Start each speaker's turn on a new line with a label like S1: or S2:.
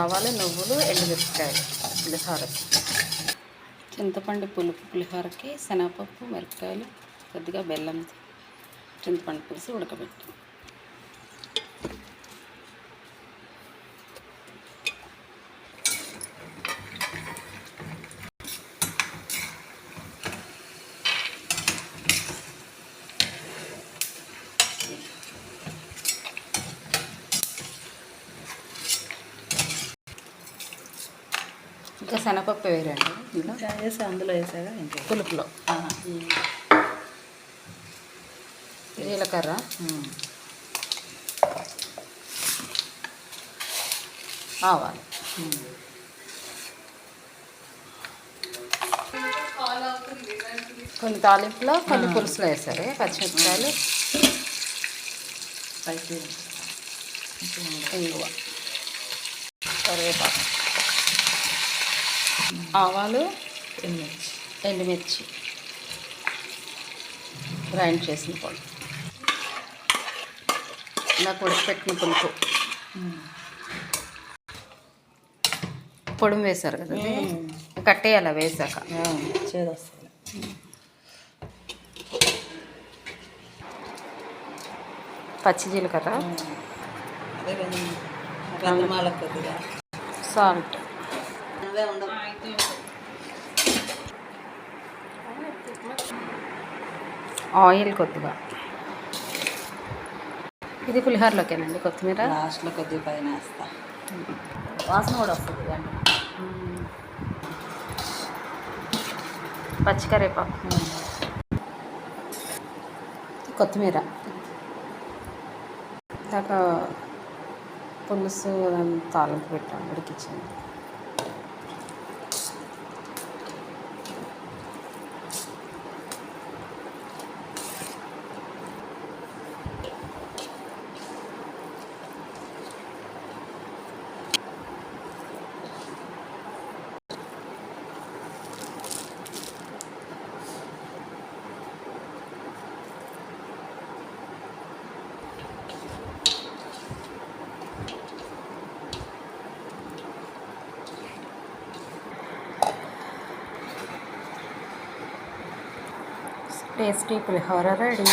S1: ఆవాలు, నువ్వులు, ఎండుమిరపకాయలు పులిహోరకి. చింతపండు పులుపు పులిహోరకి శనగపప్పు, మిరపకాయలు, కొద్దిగా బెల్లం, చింతపండు పులుసు ఉడకబెట్టి. ఇంకా శనగపప్పు వేయండి
S2: ఇంకా వేసి అందులో వేసాగా ఇంకా
S1: పులుపులో. జీలకర్ర, ఆవాలు, కొన్ని తాలింపులో కొన్ని పులుసులో వేస్తారు. పచ్చిమిరపకాయలు, ఇంగువ, కరివేపాకు, ఆవాలు, ఎండుమిర్చి గ్రైండ్ చేసిన పొడి, ఇలా ఉడకపెట్టిన పులుపు, పొడుము వేశారు కదా, కట్టేయాలి వేసాక
S2: చేదొస్తుంది.
S1: పచ్చి జీలకర్ర,
S2: కొద్దిగా
S1: సాల్ట్, ఆయిల్ కొద్దిగా. ఇది పులిహోరలోకేనండి. కొత్తిమీర
S2: లాస్ట్లో కొద్దిగా పైన వేస్తా, వాసన కూడా వస్తుంది.
S1: పచ్చికరేపాకు, కొత్తిమీర. దాకా పులుసు తాలింపు పెట్టాము, ఉడికిచ్చింది. టేస్టీ పులిహోర రెడీ.